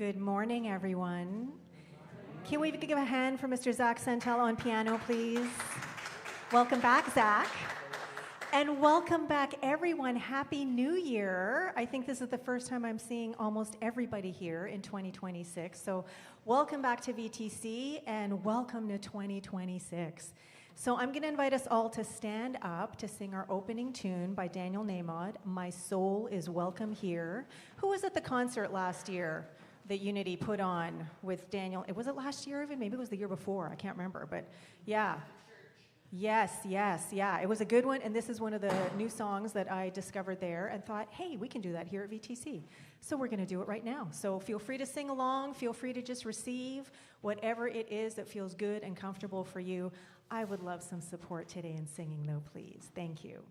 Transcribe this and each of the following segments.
Good morning, everyone. Can we give a hand for Mr. Zack Santella on piano, please? Welcome back, Zack. And welcome back, everyone. Happy New Year. I think this is the first time I'm seeing almost everybody here in 2026. So welcome back to VTC and welcome to 2026. So I'm going to invite us all to stand up to sing our opening tune by Daniel Nahmod, My Soul is Welcome Here. Who was at the concert last year that Unity put on with Daniel? Was it last year even? Maybe it was the year before. I can't remember. But yeah. Yes. It was a good one. And this is one of the new songs that I discovered there and thought, hey, we can do that here at VTC. So we're going to do it right now. So feel free to sing along. Feel free to just receive whatever it is that feels good and comfortable for you. I would love some support today in singing, though, please. Thank you.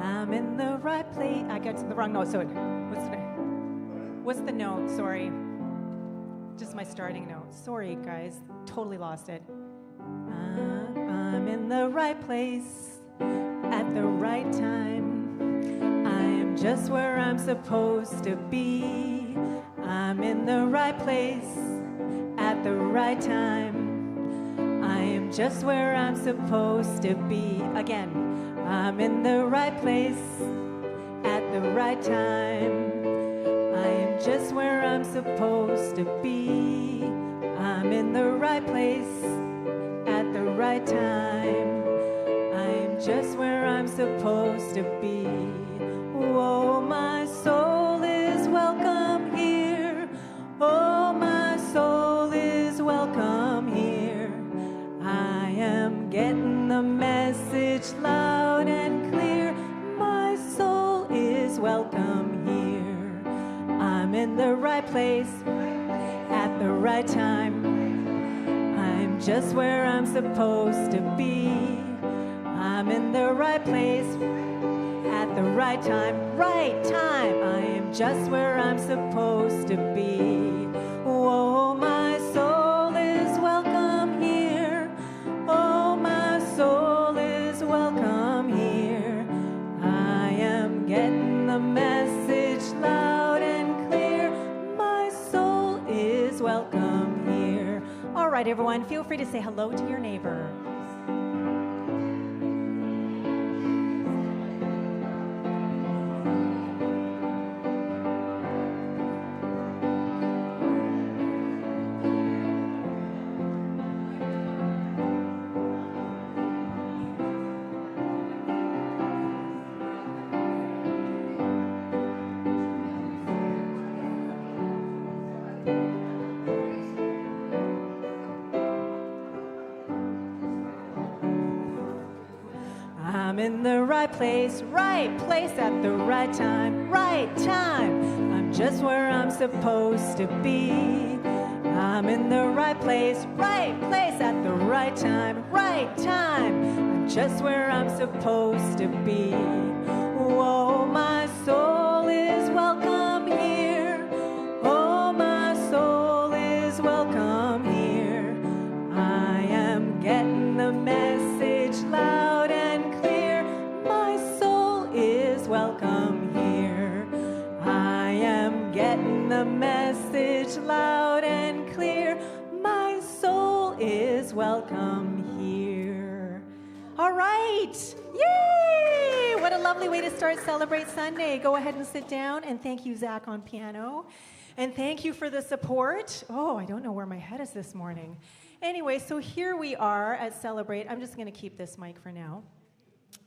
I'm in the right place. I got to the wrong note. So what's the note? Sorry. Just my starting note. Sorry, guys. Totally lost it. I'm in the right place at the right time. I am just where I'm supposed to be. I'm in the right place at the right time. I am just where I'm supposed to be. Again. I'm in the right place at the right time. I am just where I'm supposed to be. I'm in the right place at the right time. I am just where I'm supposed to be. Oh, my soul is welcome here. Oh, my soul is welcome here. I am getting the message loud and clear. My soul is welcome here. I'm in the right place at the right time. I'm just where I'm supposed to be. I'm in the right place at the right time. Right time. I am just where I'm supposed to be. Oh, my soul is welcome here. Oh, my soul is welcome here. I am getting the message loud and clear. My soul is welcome here. All right, everyone, feel free to say hello to your neighbor. I'm in the right place at the right time, right time. I'm just where I'm supposed to be. I'm in the right place at the right time, right time. I'm just where I'm supposed to be. Oh, my soul is welcome here. Oh, my soul is welcome here. I am getting the message loud and clear. My soul is welcome here. I am getting the message loud and clear. My soul is welcome here. All right. Yay! What a lovely way to start Celebrate Sunday. Go ahead and sit down, and thank you, Zack, on piano. And thank you for the support. Oh, I don't know where my head is this morning. Anyway, so here we are at Celebrate. I'm just going to keep this mic for now.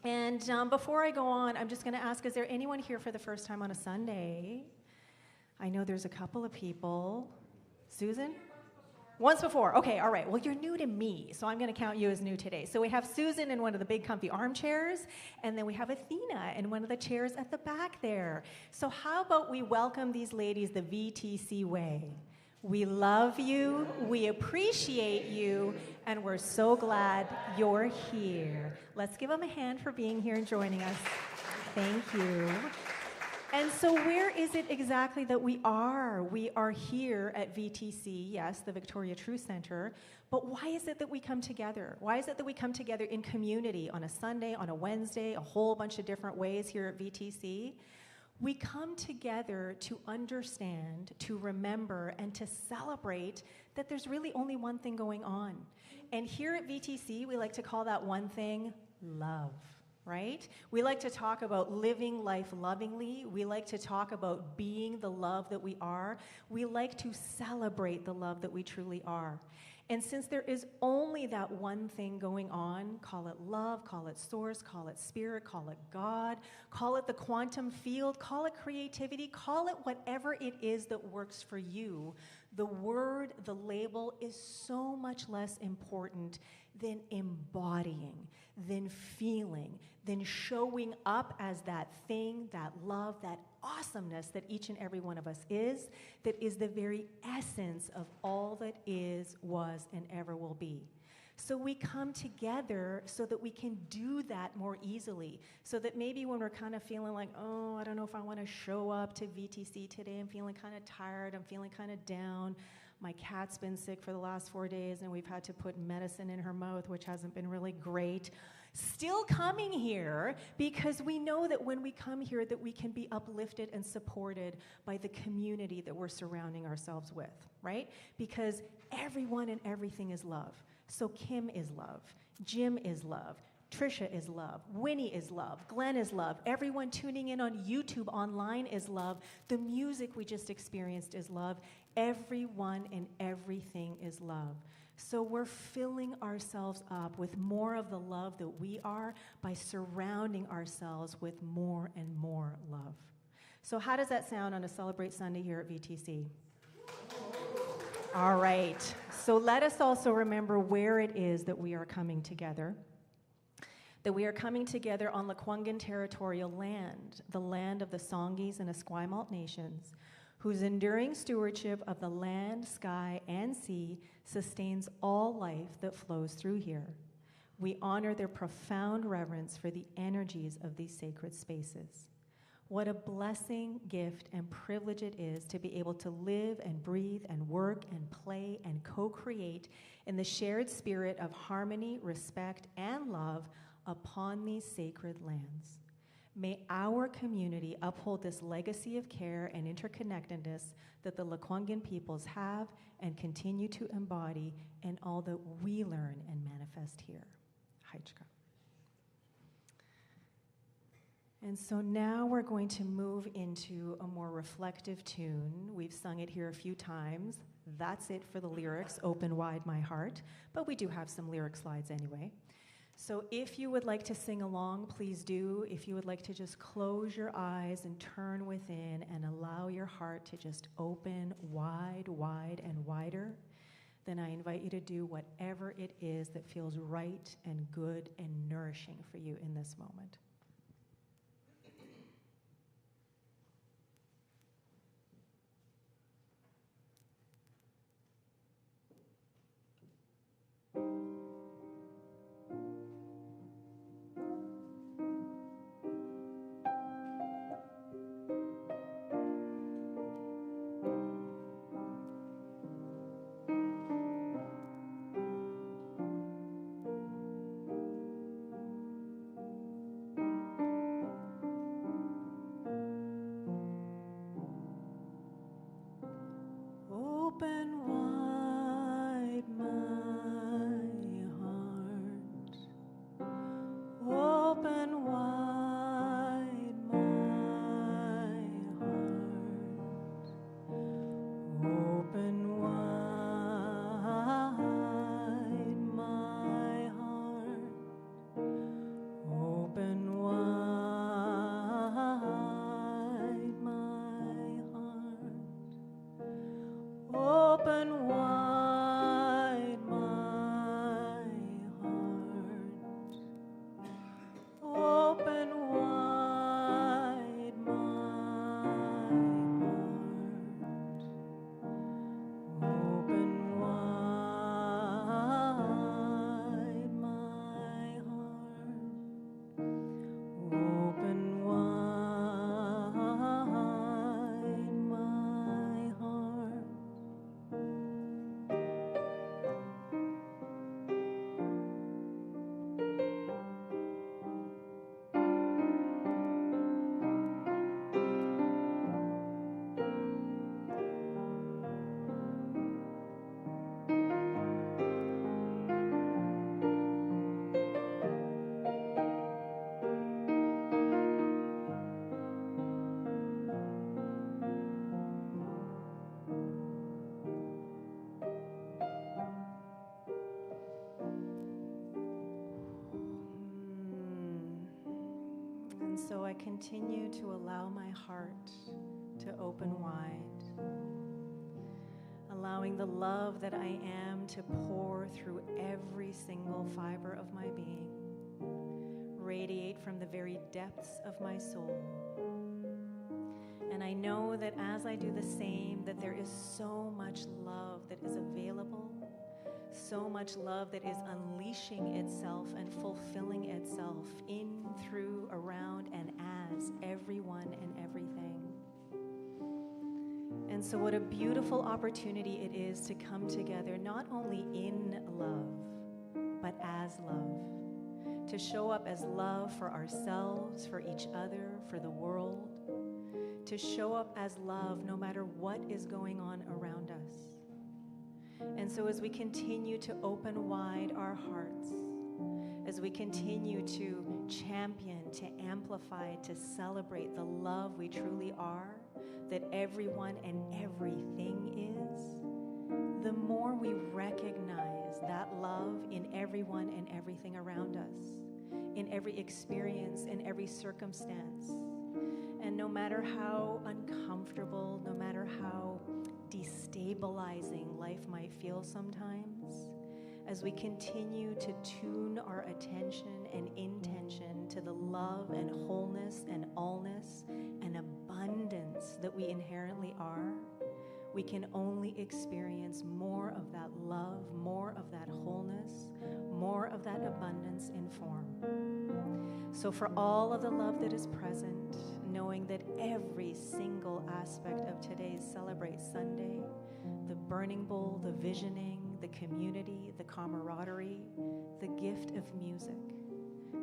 And before I go on, I'm just going to ask, is there anyone here for the first time on a Sunday? I know there's a couple of people. Susan? Once before. Okay, all right. Well, you're new to me, so I'm going to count you as new today. So we have Susan in one of the big comfy armchairs, and then we have Athena in one of the chairs at the back there. So how about we welcome these ladies the VTC way? We love you, we appreciate you, and we're so glad you're here. Let's give them a hand for being here and joining us. Thank you. And so where is it exactly that we are? We are here at VTC, yes, the Victoria Truth Center, but why is it that we come together? Why is it that we come together in community on a Sunday, on a Wednesday, a whole bunch of different ways here at VTC? We come together to understand, to remember, and to celebrate that there's really only one thing going on. And here at VTC, we like to call that one thing love. Right? We like to talk about living life lovingly. We like to talk about being the love that we are. We like to celebrate the love that we truly are. And since there is only that one thing going on, call it love, call it source, call it spirit, call it God, call it the quantum field, call it creativity, call it whatever it is that works for you, the word, the label is so much less important than embodying, than feeling, than showing up as that thing, that love, that awesomeness that each and every one of us is, that is the very essence of all that is, was, and ever will be. So we come together so that we can do that more easily, so that maybe when we're kind of feeling like, oh, I don't know if I want to show up to VTC today, I'm feeling kind of tired, I'm feeling kind of down, my cat's been sick for the last 4 days and we've had to put medicine in her mouth, which hasn't been really great. Still coming here because we know that when we come here that we can be uplifted and supported by the community that we're surrounding ourselves with, right? Because everyone and everything is love. So Kim is love, Jim is love, Trisha is love, Winnie is love, Glenn is love, everyone tuning in on YouTube online is love, the music we just experienced is love, everyone and everything is love. So we're filling ourselves up with more of the love that we are by surrounding ourselves with more and more love. So how does that sound on a Celebrate Sunday here at VTC? All right. So let us also remember where it is that we are coming together. That we are coming together on Lekwungen territorial land, the land of the Songhees and Esquimalt nations, whose enduring stewardship of the land, sky, and sea sustains all life that flows through here. We honor their profound reverence for the energies of these sacred spaces. What a blessing, gift, and privilege it is to be able to live and breathe and work and play and co-create in the shared spirit of harmony, respect, and love upon these sacred lands. May our community uphold this legacy of care and interconnectedness that the Lekwungen peoples have and continue to embody in all that we learn and manifest here. Haichka. And so now we're going to move into a more reflective tune. We've sung it here a few times. That's it for the lyrics, Open Wide My Heart, but we do have some lyric slides anyway. So if you would like to sing along, please do. If you would like to just close your eyes and turn within and allow your heart to just open wide, wide, and wider, then I invite you to do whatever it is that feels right and good and nourishing for you in this moment. so I continue to allow my heart to open wide, allowing the love that I am to pour through every single fiber of my being, radiate from the very depths of my soul. And I know that as I do the same, that there is so much love that is available, so much love that is unleashing itself and fulfilling itself in, through, around, and as everyone and everything. And so what a beautiful opportunity it is to come together, not only in love, but as love. To show up as love for ourselves, for each other, for the world. To show up as love no matter what is going on around us. And so as we continue to open wide our hearts, as we continue to champion, to amplify, to celebrate the love we truly are, that everyone and everything is, the more we recognize that love in everyone and everything around us, in every experience, in every circumstance. And no matter how uncomfortable, no matter how destabilizing life might feel sometimes, as we continue to tune our attention and intention to the love and wholeness and allness and abundance that we inherently are, we can only experience more of that love, more of that wholeness, more of that abundance in form. So for all of the love that is present, knowing that every single aspect of today's Celebrate Sunday, the burning bowl, the visioning, the community, the camaraderie, the gift of music,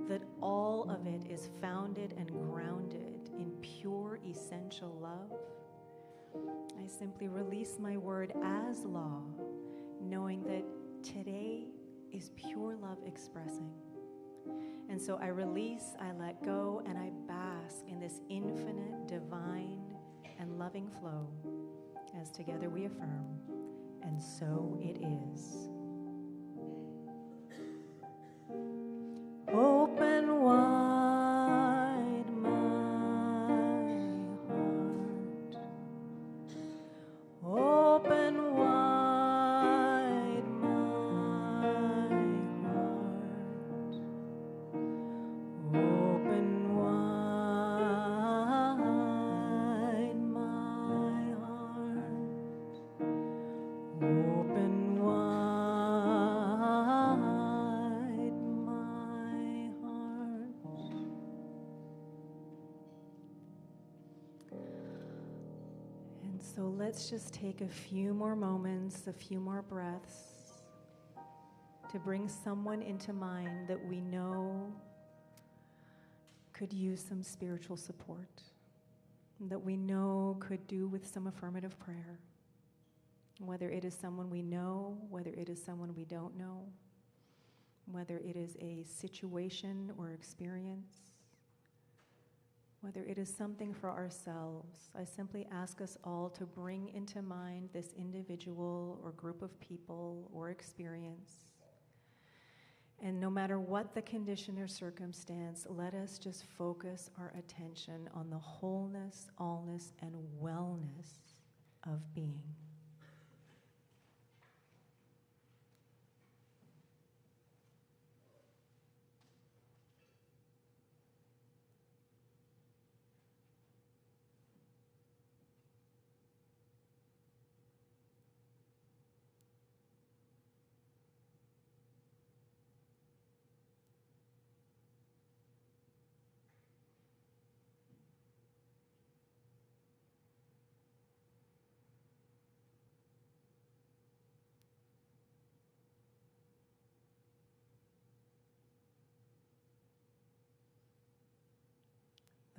that all of it is founded and grounded in pure, essential love, I simply release my word as law, knowing that today is pure love expressing. And so I release, I let go, and I bask in this infinite, divine, and loving flow as together we affirm, and so it is. Open wide my heart. Open wide my heart. Open wide my heart. Open wide my heart. And so let's just take a few more moments, a few more breaths to bring someone into mind that we know could use some spiritual support, that we know could do with some affirmative prayer. Whether it is someone we know, whether it is someone we don't know, whether it is a situation or experience, whether it is something for ourselves, I simply ask us all to bring into mind this individual or group of people or experience. And no matter what the condition or circumstance, let us just focus our attention on the wholeness, allness, and wellness of being.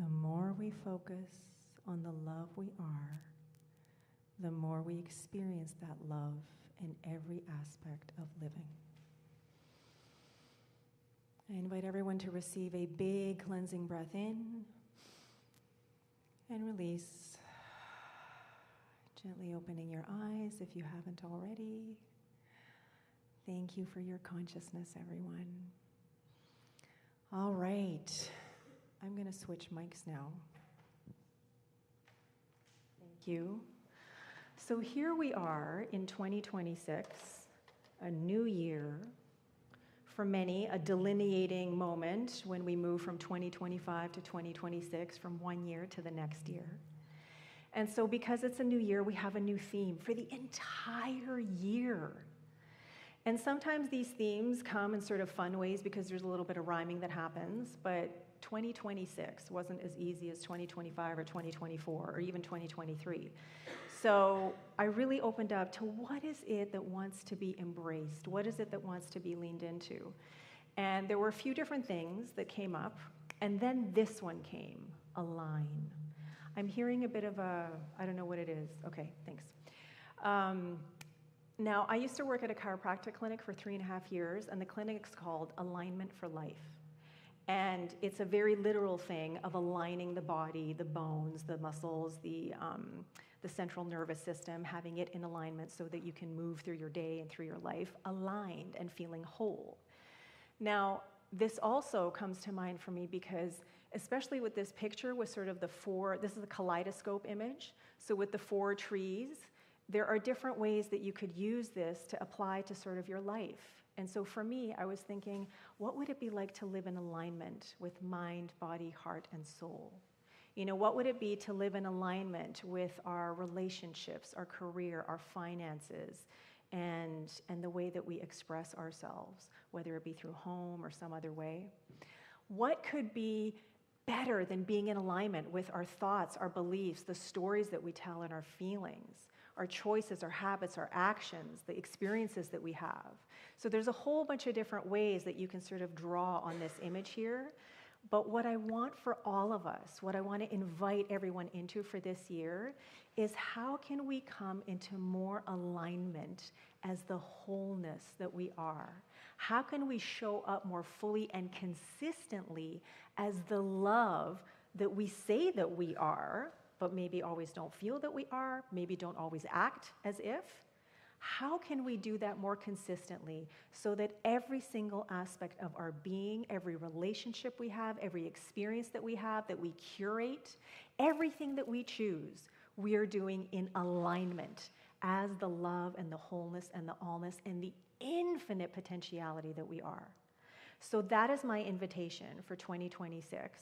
The more we focus on the love we are, the more we experience that love in every aspect of living. I invite everyone to receive a big cleansing breath in and release, gently opening your eyes if you haven't already. Thank you for your consciousness, everyone. All right. I'm going to switch mics now. Thank you. So here we are in 2026, a new year. For many, a delineating moment when we move from 2025 to 2026, from one year to the next year. And so because it's a new year, we have a new theme for the entire year. And sometimes these themes come in sort of fun ways because there's a little bit of rhyming that happens, but 2026 wasn't as easy as 2025 or 2024 or even 2023. So I really opened up to what is it that wants to be embraced? What is it that wants to be leaned into? And there were a few different things that came up, and then this one came, align. I'm hearing a bit of a, I don't know what it is. Okay, thanks. Now, I used to work at a chiropractic clinic for 3.5 years, and the clinic's called Alignment for Life. And it's a very literal thing of aligning the body, the bones, the muscles, the central nervous system, having it in alignment so that you can move through your day and through your life aligned and feeling whole. Now, this also comes to mind for me because, especially with this picture with sort of the four, this is a kaleidoscope image, so with the 4 trees, there are different ways that you could use this to apply to sort of your life. And so for me, I was thinking, what would it be like to live in alignment with mind, body, heart, and soul? You know, what would it be to live in alignment with our relationships, our career, our finances, and the way that we express ourselves, whether it be through home or some other way? What could be better than being in alignment with our thoughts, our beliefs, the stories that we tell, and our feelings, our choices, our habits, our actions, the experiences that we have? So there's a whole bunch of different ways that you can sort of draw on this image here. But what I want for all of us, what I want to invite everyone into for this year, is how can we come into more alignment as the wholeness that we are? How can we show up more fully and consistently as the love that we say that we are, but maybe always don't feel that we are, maybe don't always act as if? How can we do that more consistently so that every single aspect of our being, every relationship we have, every experience that we have, that we curate, everything that we choose, we are doing in alignment as the love and the wholeness and the allness and the infinite potentiality that we are? So that is my invitation for 2026.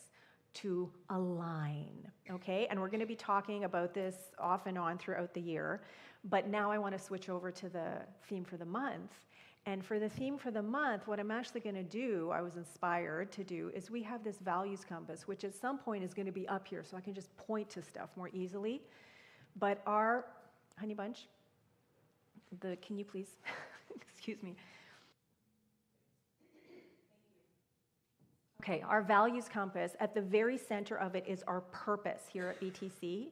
To align, okay? And we're going to be talking about this off and on throughout the year, but now I want to switch over to the theme for the month. And for the theme for the month, what I'm actually going to do, I was inspired to do, is we have this values compass, which at some point is going to be up here, so I can just point to stuff more easily. But our, honey bunch, can you please, excuse me. Okay, our values compass, at the very center of it is our purpose here at VTC,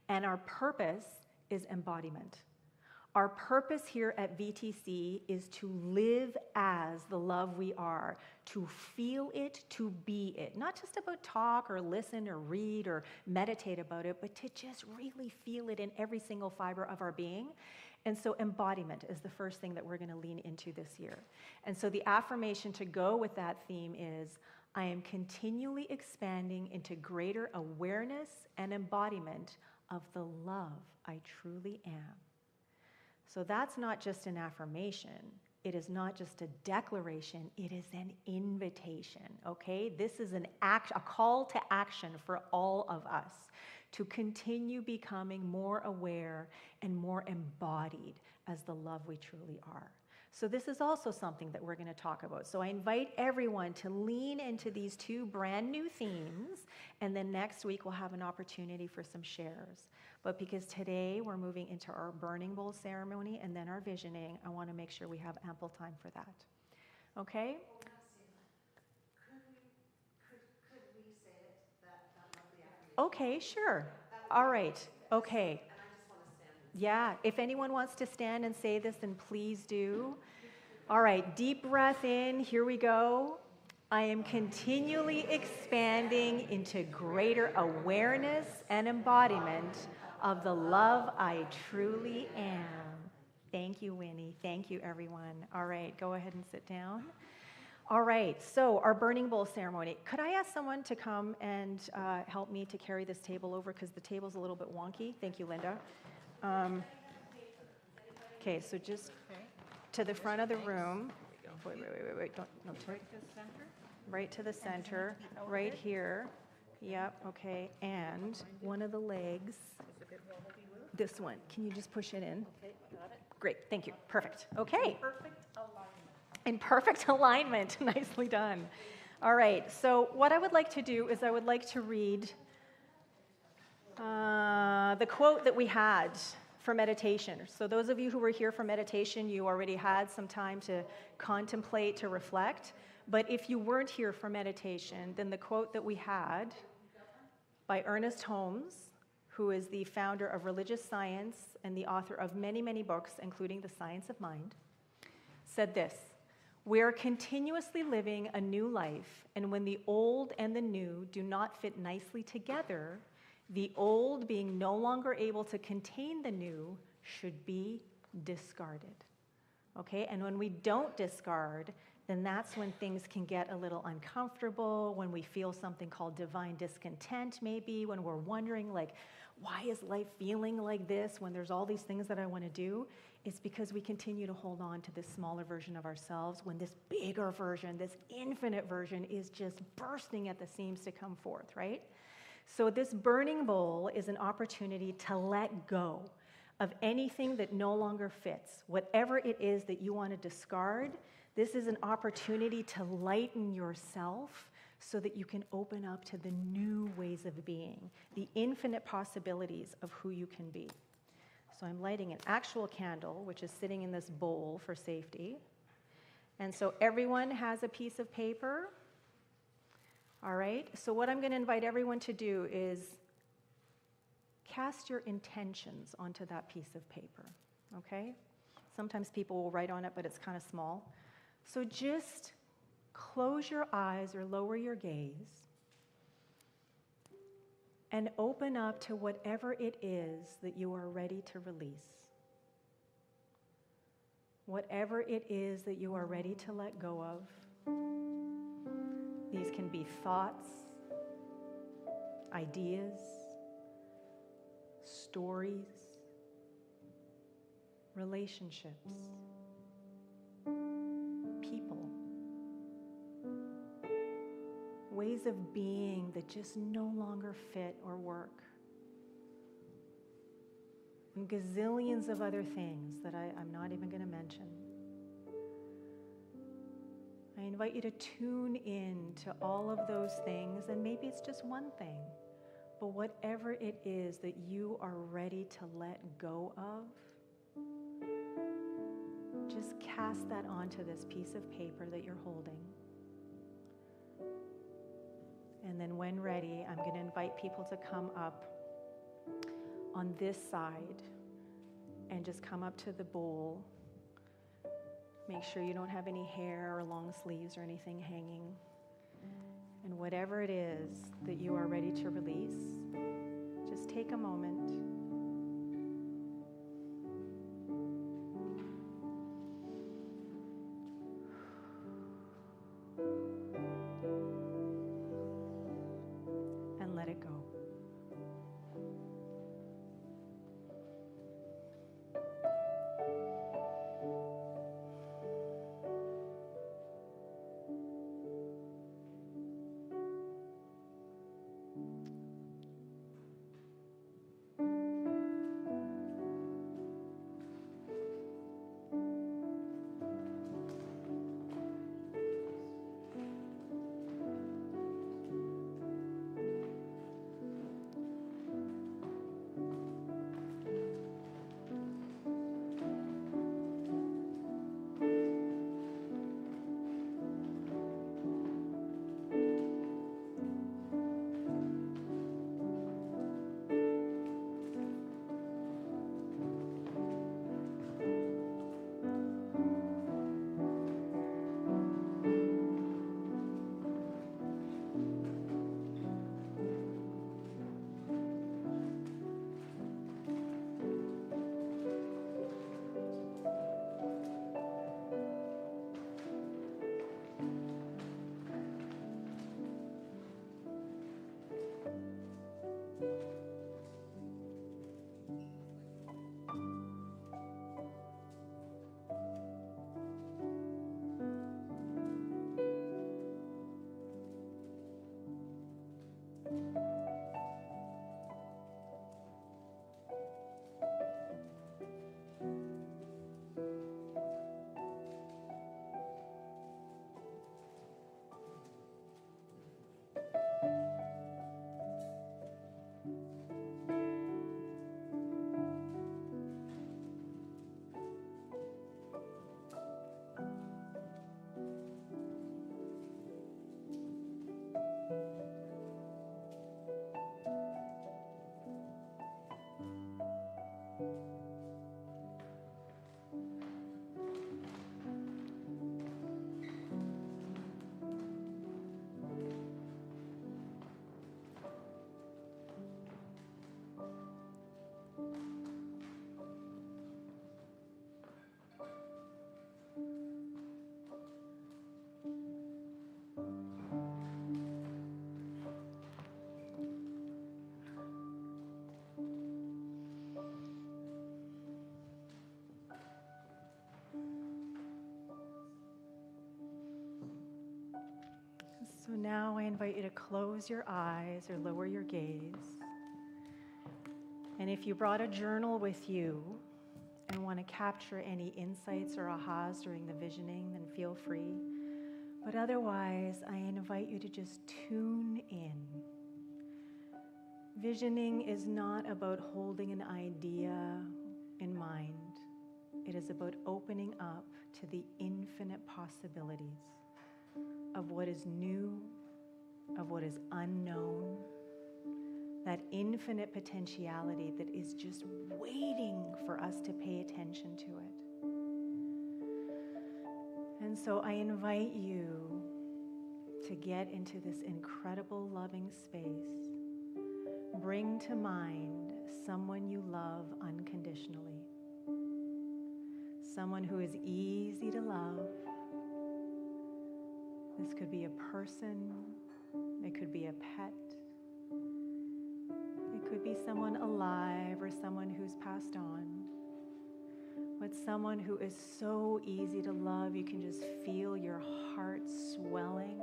and our purpose is embodiment. Our purpose here at VTC is to live as the love we are, to feel it, to be it. Not just about talk or listen or read or meditate about it, but to just really feel it in every single fiber of our being. And so embodiment is the first thing that we're going to lean into this year. And so the affirmation to go with that theme is, I am continually expanding into greater awareness and embodiment of the love I truly am. So that's not just an affirmation. It is not just a declaration. It is an invitation, okay? This is a call to action for all of us to continue becoming more aware and more embodied as the love we truly are. So this is also something that we're going to talk about. So I invite everyone to lean into these 2 brand new themes, and then next week we'll have an opportunity for some shares. But because today we're moving into our burning bowl ceremony and then our visioning, I want to make sure we have ample time for that. Okay? Could we say it, that lovely affirmation? Okay, sure. All right. Okay. And I just want to stand. Yeah, if anyone wants to stand and say this, then please do. All right, deep breath in, here we go. I am continually expanding into greater awareness and embodiment of the love I truly am. Thank you, Winnie. Thank you, everyone. All right, go ahead and sit down. All right, so our burning bowl ceremony. Could I ask someone to come and help me to carry this table over because the table's a little bit wonky? Thank you, Linda. Okay, so just to the front of the room. Wait. Don't turn. Right to the center, right here. Yep, okay, and one of the legs, this one. Can you just push it in? Okay, got it. Great, thank you, perfect. Okay. Perfect alignment. In perfect alignment, nicely done. All right, so what I would like to do is I would like to read the quote that we had for meditation. So those of you who were here for meditation, you already had some time to contemplate, to reflect. But if you weren't here for meditation, then the quote that we had by Ernest Holmes, who is the founder of religious science and the author of many, many books, including The Science of Mind, said this: "We are continuously living a new life, and when the old and the new do not fit nicely together, the old, being no longer able to contain the new, should be discarded." Okay, and when we don't discard, then that's when things can get a little uncomfortable, when we feel something called divine discontent maybe, when we're wondering like, why is life feeling like this when there's all these things that I want to do? It's because we continue to hold on to this smaller version of ourselves when this bigger version, this infinite version is just bursting at the seams to come forth, right? So this burning bowl is an opportunity to let go of anything that no longer fits. Whatever it is that you want to discard, this is an opportunity to lighten yourself so that you can open up to the new ways of being, the infinite possibilities of who you can be. So I'm lighting an actual candle, which is sitting in this bowl for safety. And so everyone has a piece of paper. All right, so what I'm going to invite everyone to do is cast your intentions onto that piece of paper, okay? Sometimes people will write on it, but it's kind of small. So just close your eyes or lower your gaze and open up to whatever it is that you are ready to release. Whatever it is that you are ready to let go of. These can be thoughts, ideas, stories, relationships, people, ways of being that just no longer fit or work, and gazillions of other things that I'm not even going to mention. I invite you to tune in to all of those things, and maybe it's just one thing, but whatever it is that you are ready to let go of, just cast that onto this piece of paper that you're holding. And then when ready, I'm going to invite people to come up on this side and just come up to the bowl. Make sure you don't have any hair or long sleeves or anything hanging. And whatever it is that you are ready to release, just take a moment. And let it go. So now I invite you to close your eyes or lower your gaze. And if you brought a journal with you and want to capture any insights or ahas during the visioning, then feel free. But otherwise, I invite you to just tune in. Visioning is not about holding an idea in mind. It is about opening up to the infinite possibilities of what is new, of what is unknown, that infinite potentiality that is just waiting for us to pay attention to it. And so I invite you to get into this incredible loving space. Bring to mind someone you love unconditionally. Someone who is easy to love. This could be a person, it could be a pet, it could be someone alive or someone who's passed on. But someone who is so easy to love, you can just feel your heart swelling.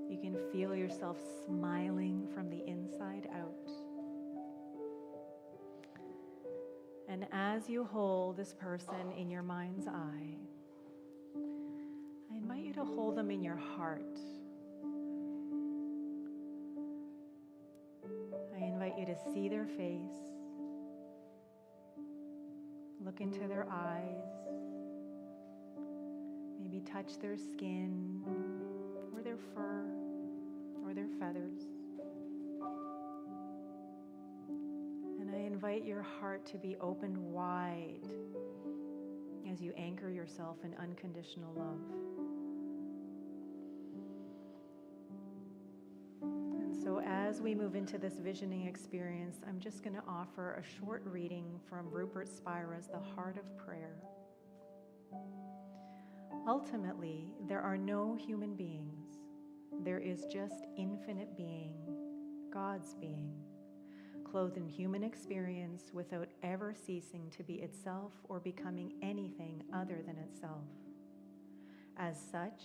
You can feel yourself smiling from the inside out. And as you hold this person in your mind's eye, I invite you to hold them in your heart. I invite you to see their face, look into their eyes, maybe touch their skin or their fur or their feathers. And I invite your heart to be opened wide as you anchor yourself in unconditional love. And so as we move into this visioning experience, I'm just going to offer a short reading from Rupert Spira's The Heart of Prayer. Ultimately, there are no human beings. There is just infinite being, God's being, clothed in human experience without ever ceasing to be itself or becoming anything other than itself. As such,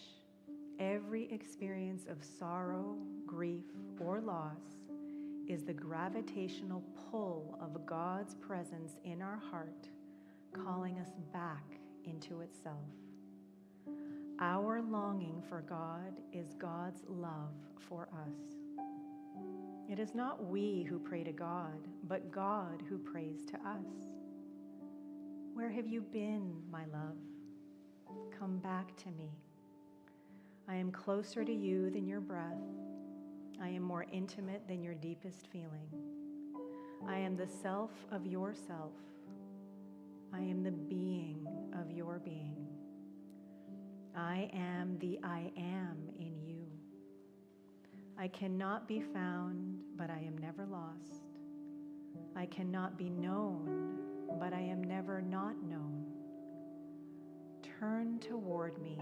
every experience of sorrow, grief, or loss is the gravitational pull of God's presence in our heart, calling us back into itself. Our longing for God is God's love for us. It is not we who pray to God, but God who prays to us. Where have you been, my love? Come back to me. I am closer to you than your breath. I am more intimate than your deepest feeling. I am the self of yourself. I am the being of your being. I am the I am in you. I cannot be found, but I am never lost. I cannot be known, but I am never not known. Turn toward me,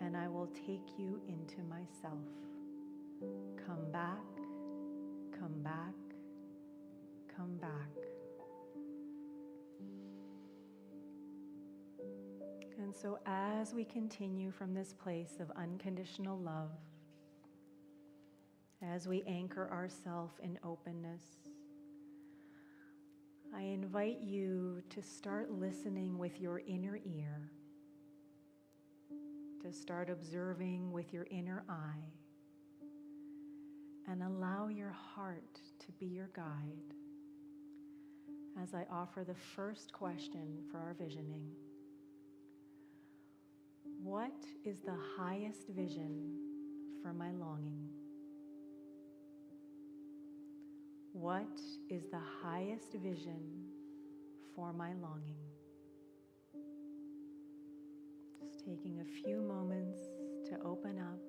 and I will take you into myself. Come back, come back, come back. And so as we continue from this place of unconditional love, as we anchor ourselves in openness, I invite you to start listening with your inner ear, to start observing with your inner eye, and allow your heart to be your guide as I offer the first question for our visioning. What is the highest vision for my longing? What is the highest vision for my longing? Just taking a few moments to open up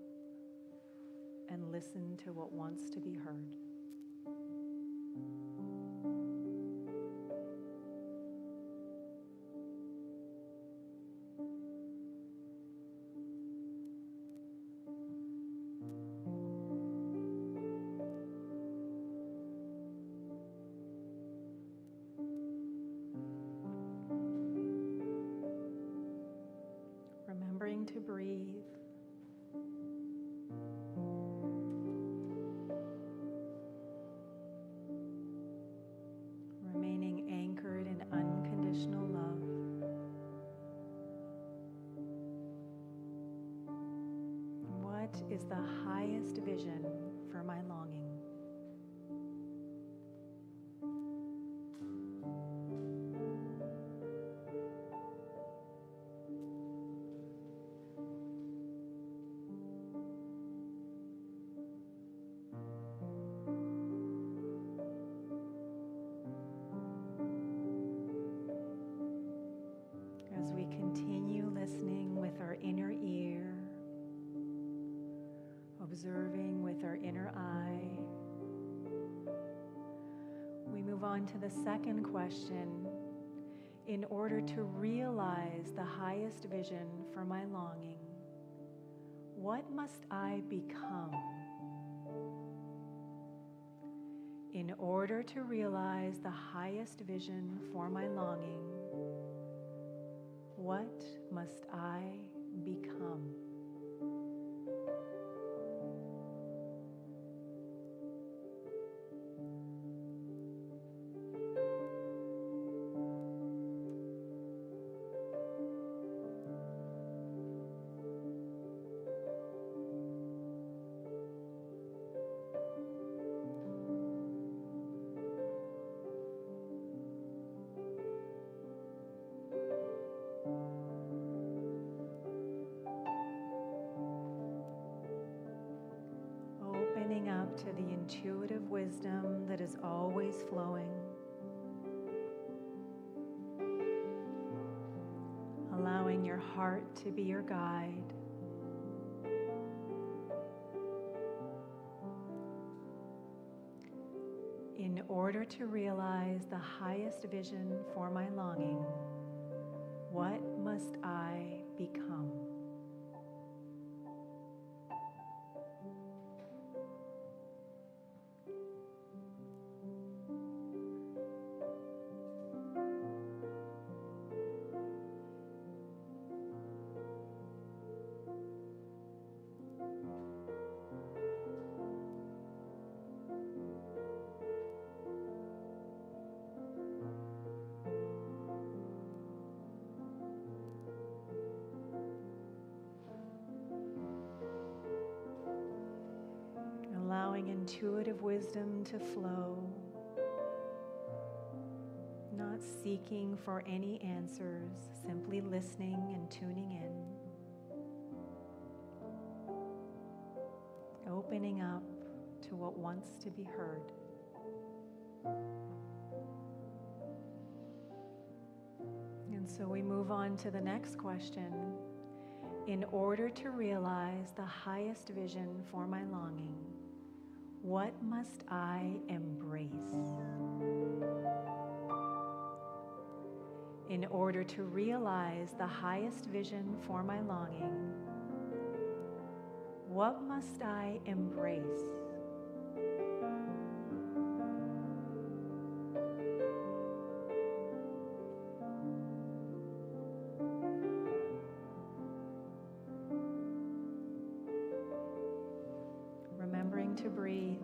and listen to what wants to be heard. Remembering to breathe. vision for my longing? As we continue listening with our inner ear, observing with our inner eye, we move on to the second question. In order to realize the highest vision for my longing, what must I become? In order to realize the highest vision for my longing, what must I become? Opening up to the intuitive wisdom that is always flowing. Allowing your heart to be your guide. In order to realize the highest vision for my longing, what must I become? Allowing intuitive wisdom to flow, not seeking for any answers, simply listening and tuning in. Opening up to what wants to be heard. And so we move on to the next question. In order to realize the highest vision for my longing, what must I embrace? In order to realize the highest vision for my longing, what must I embrace? Remembering to breathe.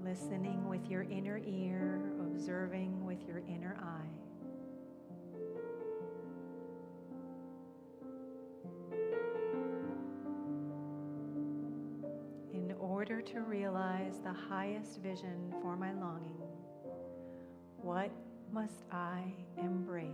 Listening with your inner ear, observing with your inner eye. In order to realize the highest vision for my longing, what must I embrace?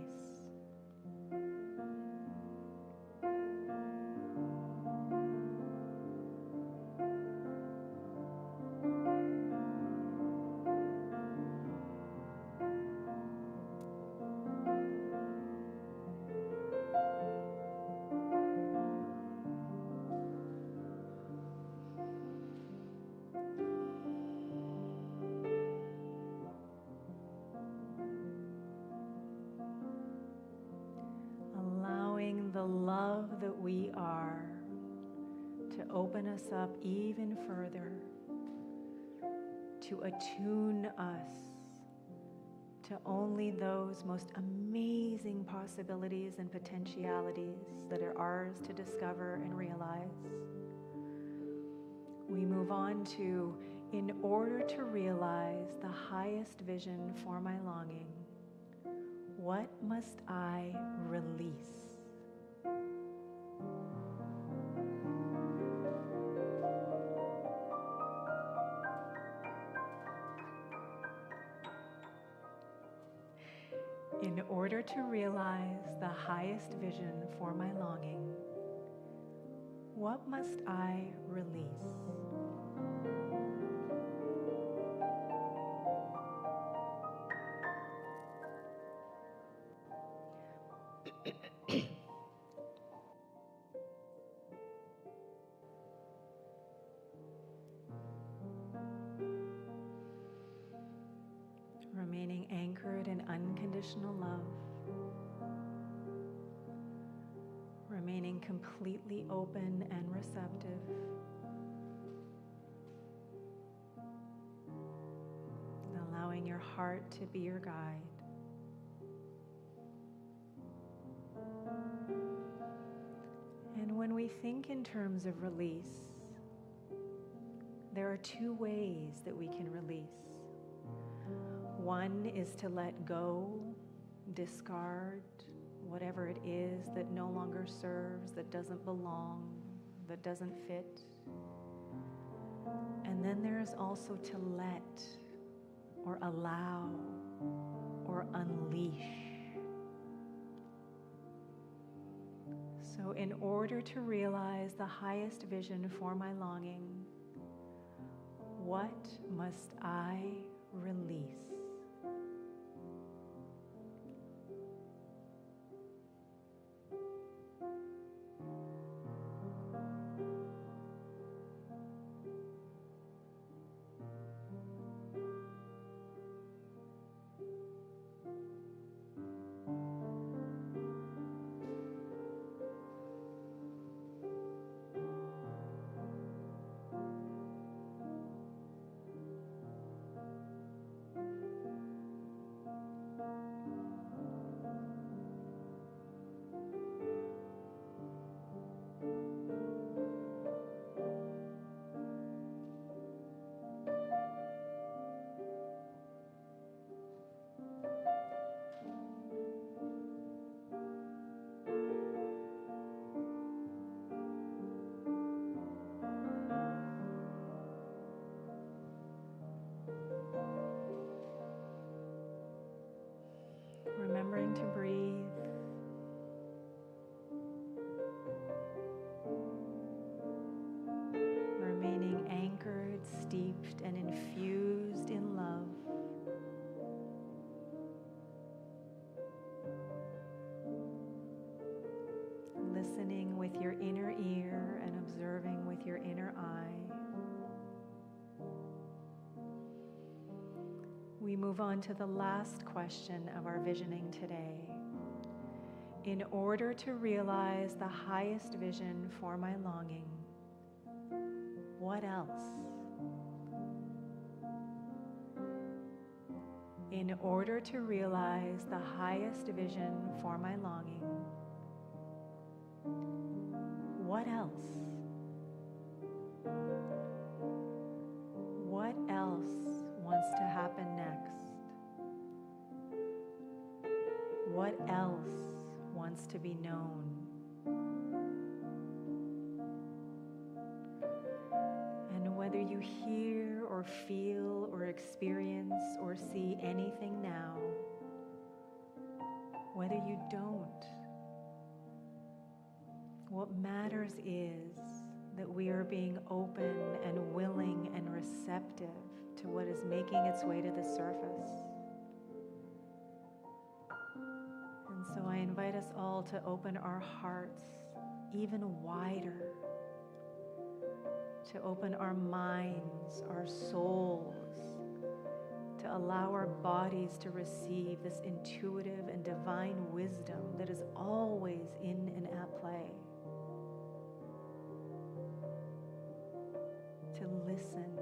The love that we are to open us up even further, to attune us to only those most amazing possibilities and potentialities that are ours to discover and realize. We move on to, in order to realize the highest vision for my longing, what must I release? In order to realize the highest vision for my longing, what must I release? Remaining anchored in unconditional love, remaining completely open and receptive, allowing your heart to be your guide. And when we think in terms of release, there are two ways that we can release. One is to let go, discard whatever it is that no longer serves, that doesn't belong, that doesn't fit. And then there is also to let or allow or unleash. So in order to realize the highest vision for my longing, what must I release? Remembering to breathe. Remaining anchored, steeped, and infused in love. Listening with your inner ear and observing with your inner eye. We move on to the last question of our visioning today. In order to realize the highest vision for my longing, what else? In order to realize the highest vision for my longing, what else? What else wants to happen next? What else wants to be known? And whether you hear or feel or experience or see anything now, whether you don't, what matters is that we are being open and willing and receptive to what is making its way to the surface. And so I invite us all to open our hearts even wider, to open our minds, our souls, to allow our bodies to receive this intuitive and divine wisdom that is always in and at play. To listen,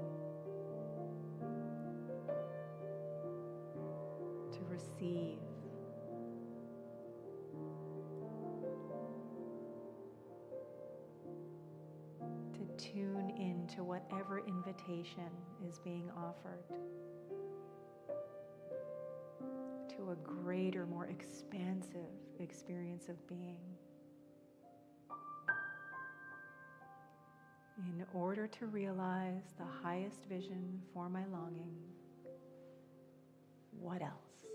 to receive, to tune into whatever invitation is being offered to a greater, more expansive experience of being. In order to realize the highest vision for my longing, what else?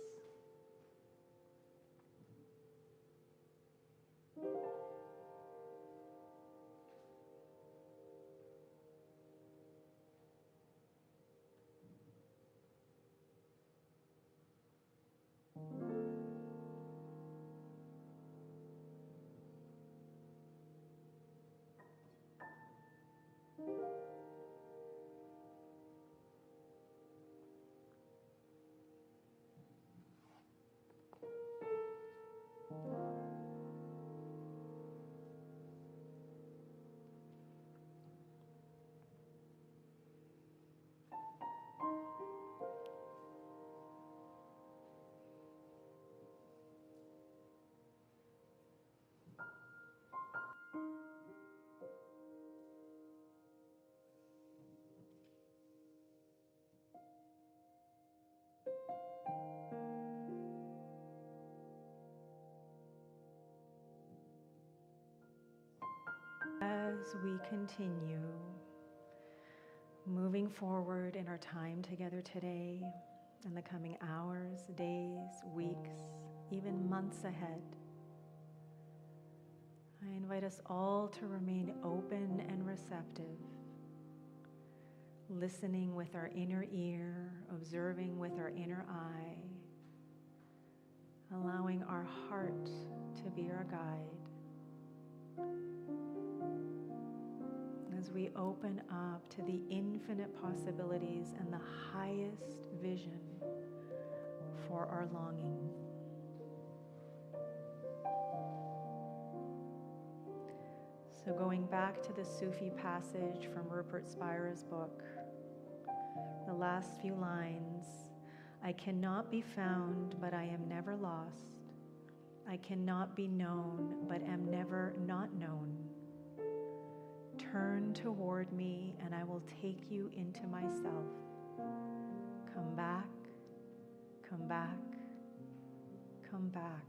as we continue moving forward in our time together today, in the coming hours, days, weeks, even months ahead, I invite us all to remain open and receptive, listening with our inner ear, observing with our inner eye, allowing our heart to be our guide. As we open up to the infinite possibilities and the highest vision for our longing. So going back to the Sufi passage from Rupert Spira's book, the last few lines, I cannot be found, but I am never lost. I cannot be known, but am never not known. Turn toward me, and I will take you into myself. Come back, come back, come back.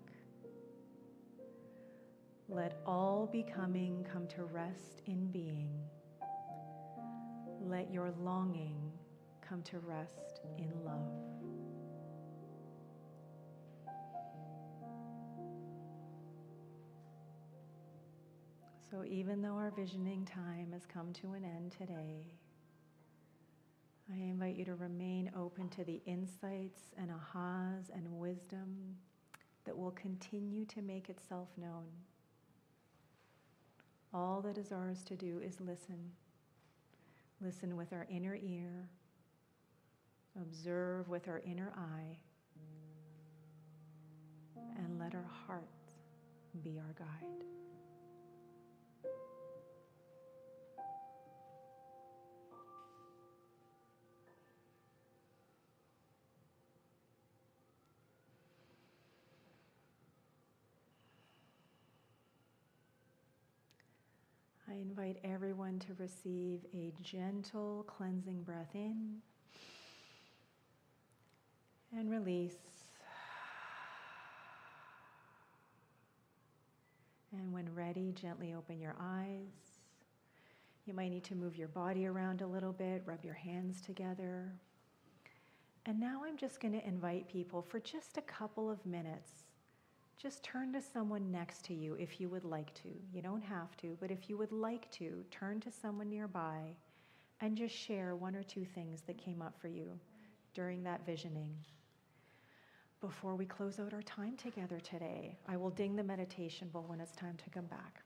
Let all becoming come to rest in being. Let your longing come to rest in love. So even though our visioning time has come to an end today, I invite you to remain open to the insights and ahas and wisdom that will continue to make itself known. All that is ours to do is listen. Listen with our inner ear. Observe with our inner eye. And let our heart be our guide. I invite everyone to receive a gentle cleansing breath in and release. And when ready, gently open your eyes. You might need to move your body around a little bit, rub your hands together. And now I'm just going to invite people for just a couple of minutes. Just turn to someone next to you if you would like to. You don't have to, but if you would like to, turn to someone nearby and just share one or two things that came up for you during that visioning. Before we close out our time together today, I will ding the meditation bell when it's time to come back.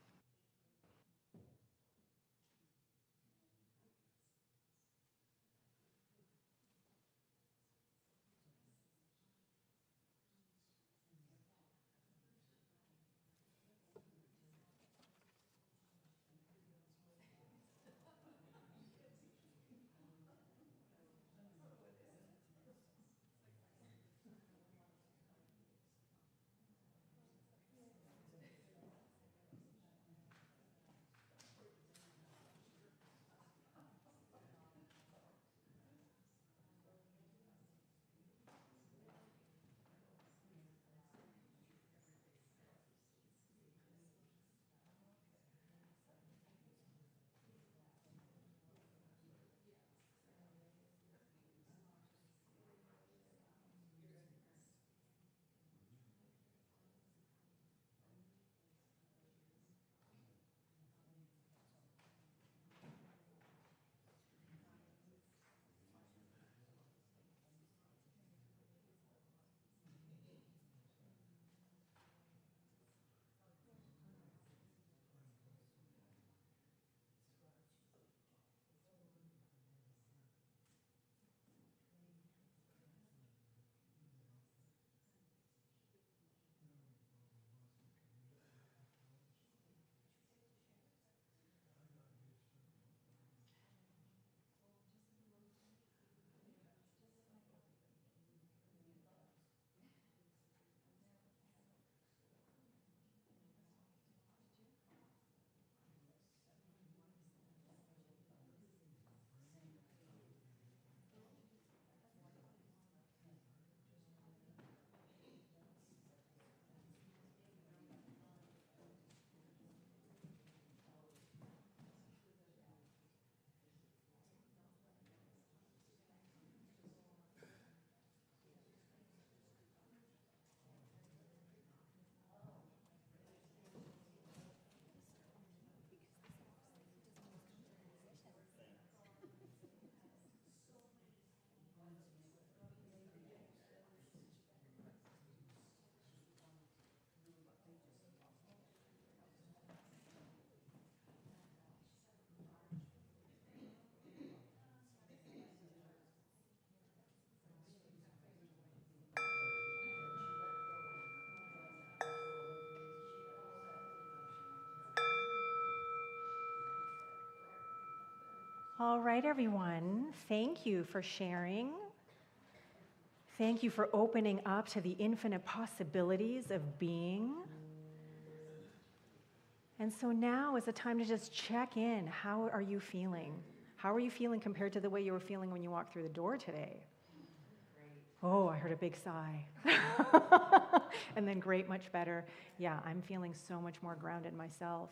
All right, everyone. Thank you for sharing. Thank you for opening up to the infinite possibilities of being. And so now is the time to just check in. How are you feeling? How are you feeling compared to the way you were feeling when you walked through the door today? Oh, I heard a big sigh. And then great, much better. Yeah, I'm feeling so much more grounded myself.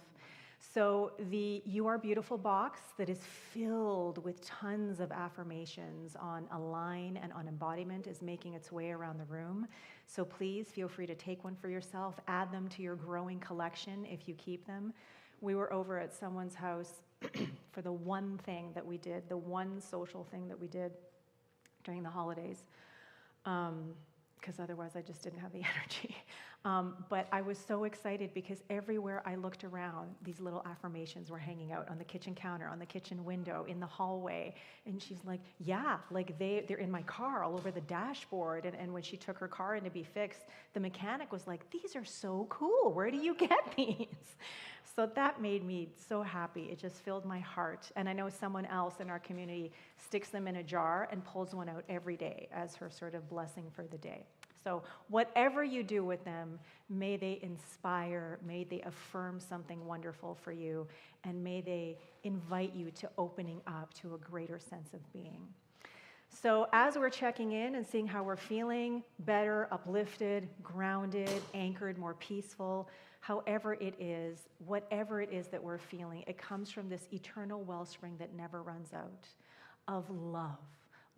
So the You Are Beautiful box that is filled with tons of affirmations on align and on embodiment is making its way around the room. So please feel free to take one for yourself, add them to your growing collection if you keep them. We were over at someone's house for the one thing that we did, the one social thing that we did during the holidays. Because otherwise I just didn't have the energy. But I was so excited because everywhere I looked around, these little affirmations were hanging out on the kitchen counter, on the kitchen window, in the hallway. And she's like, yeah, like they're in my car, all over the dashboard. And when she took her car in to be fixed, the mechanic was like, these are so cool. Where do you get these? So that made me so happy. It just filled my heart. And I know someone else in our community sticks them in a jar and pulls one out every day as her sort of blessing for the day. So whatever you do with them, may they inspire, may they affirm something wonderful for you, and may they invite you to opening up to a greater sense of being. So as we're checking in and seeing how we're feeling, better, uplifted, grounded, anchored, more peaceful, however it is, whatever it is that we're feeling, it comes from this eternal wellspring that never runs out of love.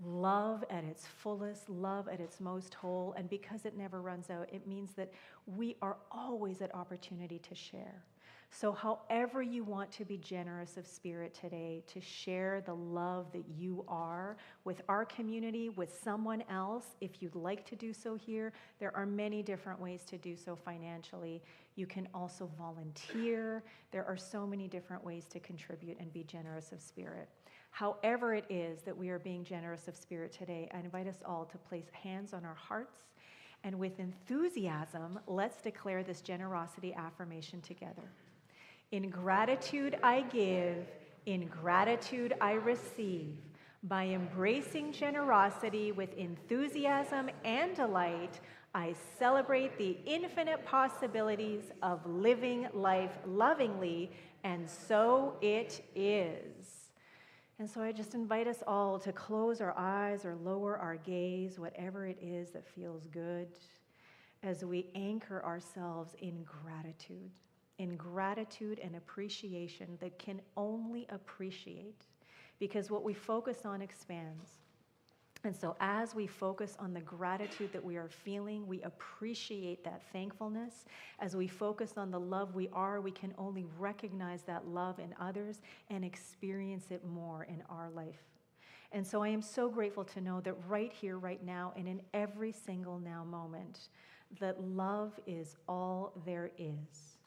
Love at its fullest, love at its most whole, and because it never runs out, it means that we are always at opportunity to share. So however you want to be generous of spirit today, to share the love that you are with our community, with someone else, if you'd like to do so here, there are many different ways to do so financially. You can also volunteer. There are so many different ways to contribute and be generous of spirit. However it is that we are being generous of spirit today, I invite us all to place hands on our hearts, and with enthusiasm, let's declare this generosity affirmation together. In gratitude I give, in gratitude I receive. By embracing generosity with enthusiasm and delight, I celebrate the infinite possibilities of living life lovingly, and so it is. And so I just invite us all to close our eyes or lower our gaze, whatever it is that feels good, as we anchor ourselves in gratitude and appreciation that can only appreciate, because what we focus on expands. And so as we focus on the gratitude that we are feeling, we appreciate that thankfulness. As we focus on the love we are, we can only recognize that love in others and experience it more in our life. And so I am so grateful to know that right here, right now, and in every single now moment, that love is all there is.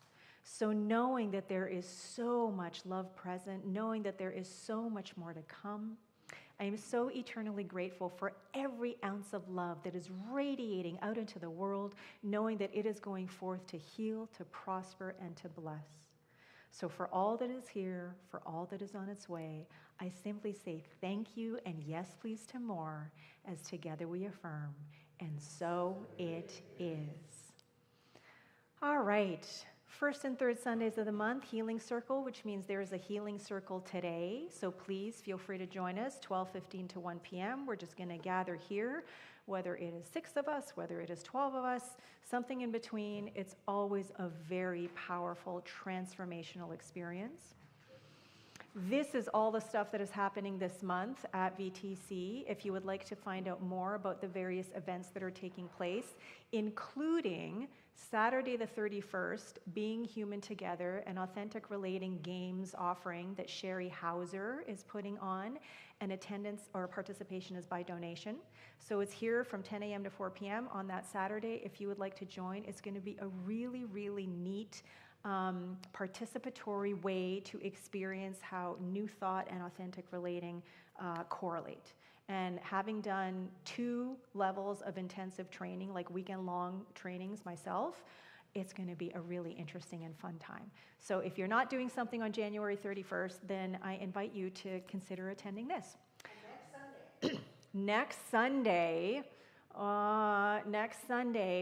So knowing that there is so much love present, knowing that there is so much more to come, I am so eternally grateful for every ounce of love that is radiating out into the world, knowing that it is going forth to heal, to prosper, and to bless. So for all that is here, for all that is on its way, I simply say thank you and yes, please to more, as together we affirm, and so it is. All right. First and third Sundays of the month, Healing Circle, which means there is a Healing Circle today. So please feel free to join us, 12:15 to 1 p.m. We're just going to gather here, whether it is 6 of us, whether it is 12 of us, something in between. It's always a very powerful, transformational experience. This is all the stuff that is happening this month at VTC. If you would like to find out more about the various events that are taking place, including Saturday the 31st, Being Human Together, an authentic relating games offering that Sheri is putting on, and attendance or participation is by donation. So it's here from 10 a.m. to 4 p.m. on that Saturday. If you would like to join, it's going to be a really, really neat participatory way to experience how new thought and authentic relating correlate. And having done 2 levels of intensive training, like weekend-long trainings myself, it's going to be a really interesting and fun time. So if you're not doing something on January 31st, then I invite you to consider attending this. Next Sunday,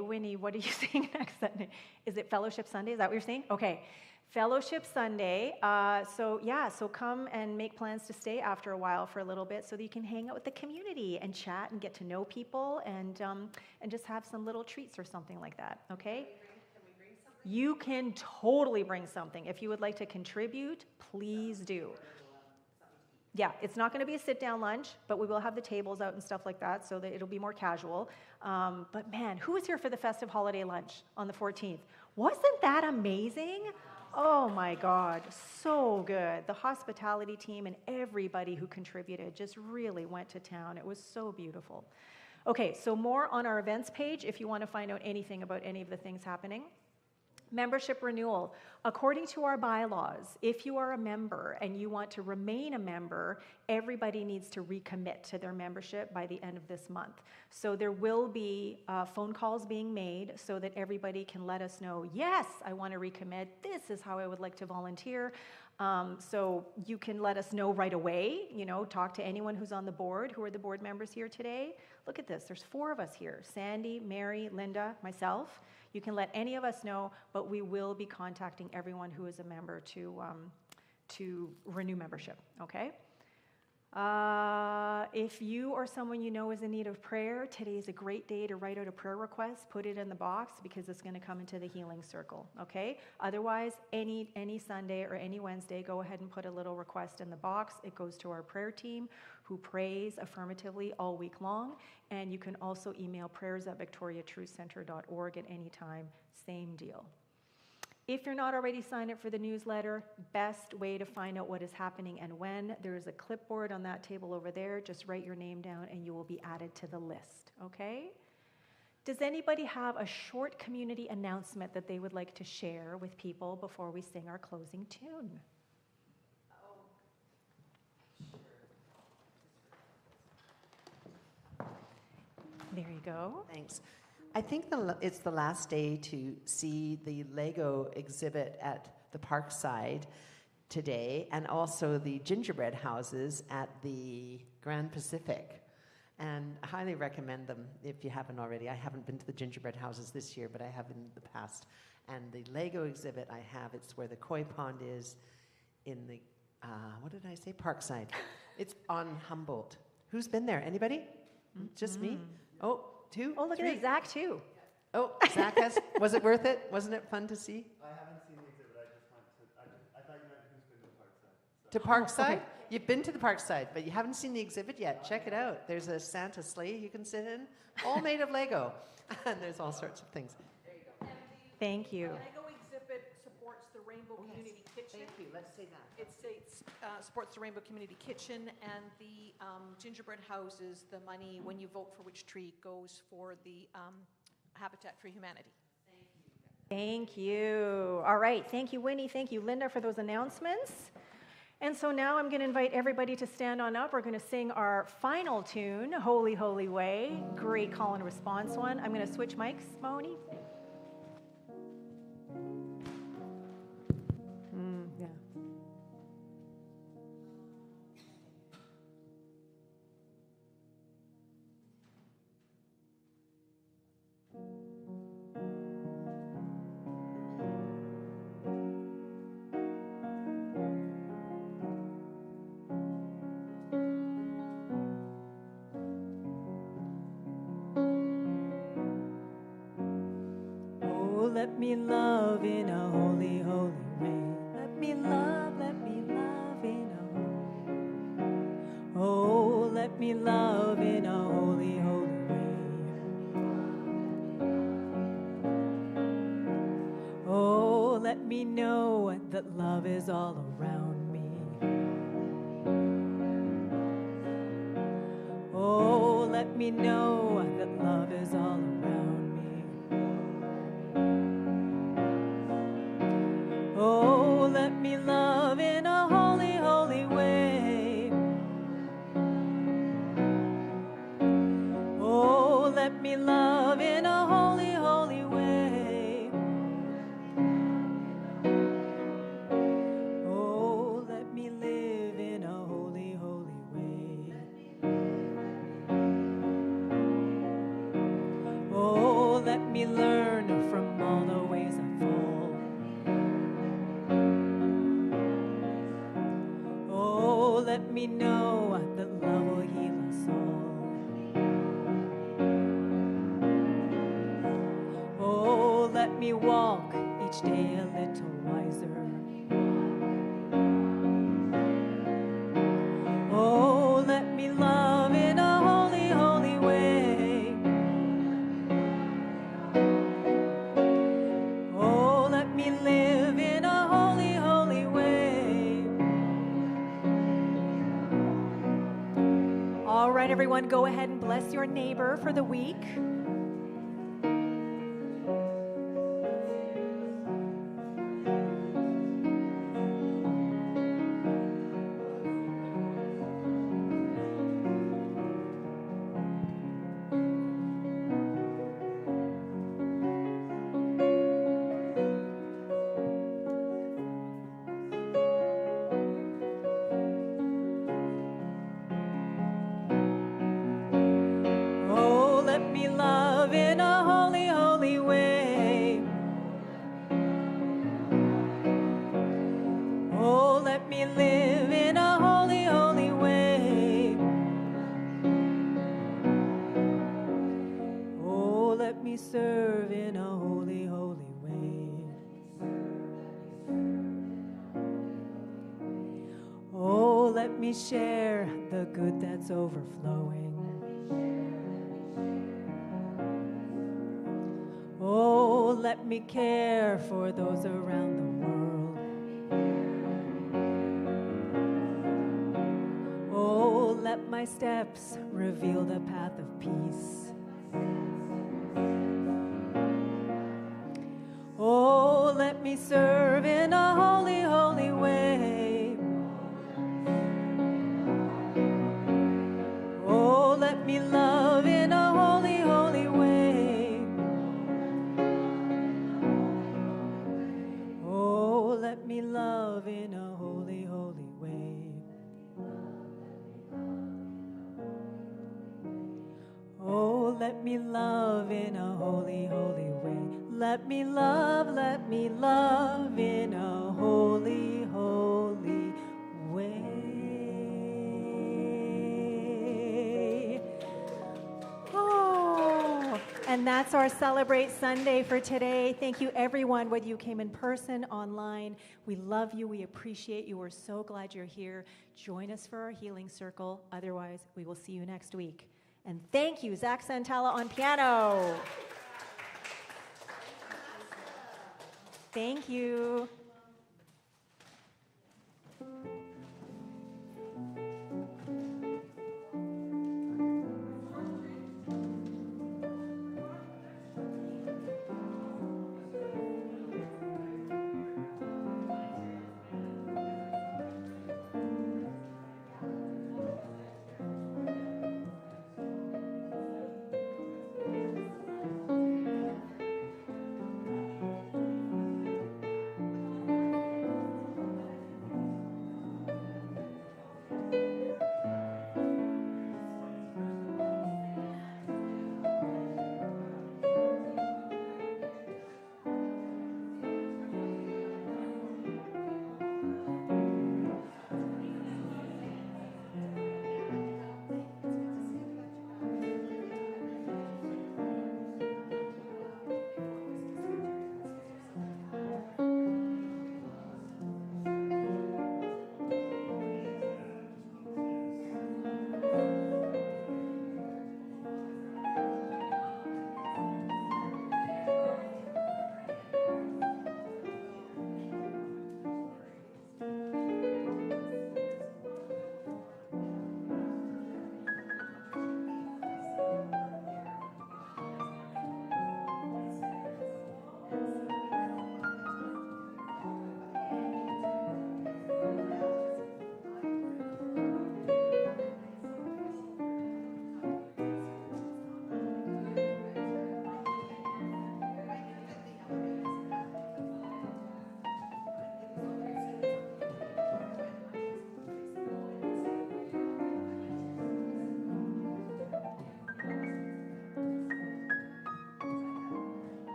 Winnie, what are you saying next Sunday? Is it Fellowship Sunday? Is that what you're saying? Okay. Fellowship Sunday. So come and make plans to stay after a while for a little bit so that you can hang out with the community and chat and get to know people and just have some little treats or something like that, okay? Can we bring something? You can totally bring something. If you would like to contribute, please do. Yeah, it's not going to be a sit-down lunch, but we will have the tables out and stuff like that so that it'll be more casual. But man, who was here for the festive holiday lunch on the 14th? Wasn't that amazing? Oh my God, so good. The hospitality team and everybody who contributed just really went to town. It was so beautiful. Okay, so more on our events page if you want to find out anything about any of the things happening. Membership renewal. According to our bylaws, if you are a member and you want to remain a member, everybody needs to recommit to their membership by the end of this month. So there will be phone calls being made so that everybody can let us know, yes, I want to recommit. This is how I would like to volunteer. So you can let us know right away, talk to anyone who's on the board, who are the board members here today. Look at this, there's 4 of us here, Sandy, Mary, Linda, myself. You can let any of us know, but we will be contacting everyone who is a member to renew membership, okay? If you or someone you know is in need of prayer, today is a great day to write out a prayer request, put it in the box because it's going to come into the healing circle, okay? Otherwise, any Sunday or any Wednesday, go ahead and put a little request in the box. It goes to our prayer team who prays affirmatively all week long, and you can also email prayers@victoriatruthcenter.org at any time, same deal. If you're not already signed up for the newsletter, best way to find out what is happening and when, there is a clipboard on that table over there. Just write your name down and you will be added to the list, okay? Does anybody have a short community announcement that they would like to share with people before we sing our closing tune? There you go. Thanks. I think it's the last day to see the Lego exhibit at the Parkside today, and also the gingerbread houses at the Grand Pacific. And I highly recommend them if you haven't already. I haven't been to the gingerbread houses this year, but I have in the past. And the Lego exhibit I have, it's where the koi pond is in the, what did I say? Parkside. It's on Humboldt. Who's been there? Anybody? Mm-hmm. Just me? Oh, 2? Oh, look 3? At it, Zack too. Oh, Zack has. Was it worth it? Wasn't it fun to see? I haven't seen the exhibit. I just went to. I thought you meant who's been to Parkside. So. To Parkside? Okay. You've been to the Parkside, but you haven't seen the exhibit yet. Check it out. There's a Santa sleigh you can sit in, all made of Lego, and there's all sorts of things. There you go. Thank you. The Lego exhibit supports the Rainbow Community Kitchen. Thank you. Let's say that. It supports the Rainbow Community Kitchen, and the gingerbread houses. The money, when you vote for which tree, goes for the Habitat for Humanity. Thank you. All right. Thank you, Winnie. Thank you, Linda, for those announcements. And so now I'm going to invite everybody to stand on up. We're going to sing our final tune, Holy, Holy Way. Great call and response one. I'm going to switch mics, Mahoney. Yeah. Let me love in a holy, holy way. Let me love in a holy. Oh, let me love in a holy, holy way. Oh, let me know that love is all around me. Oh, let me know that love is all around me. Oh, let me love in a holy, holy way. Oh, let me love in a holy, holy way. me learn from all the ways I fall. Oh, let me know that love will heal us all. Oh, let me walk each day a little wiser. Oh, let me love in a holy, holy way. Oh, let me live in a holy, holy way. All right, everyone, go ahead and bless your neighbor for the week. Oh, let me love in a holy, holy way. Oh, let me live in a holy, holy way. Oh, let me serve in a holy, holy way. Oh, let me share the good that's overflowing. Oh, let me care for those around the world. Oh, let my steps reveal the path of peace. Oh, let me serve in a holy, holy way. Oh, let me love in a holy, holy way. Oh, let me love in a holy, holy way. Oh, let me love in a holy, holy way. Let me love in a holy, holy way. Oh, and that's our Celebrate Sunday for today. Thank you, everyone, whether you came in person, online. We love you. We appreciate you. We're so glad you're here. Join us for our healing circle. Otherwise, we will see you next week. And thank you, Zack Santella on piano. Thank you.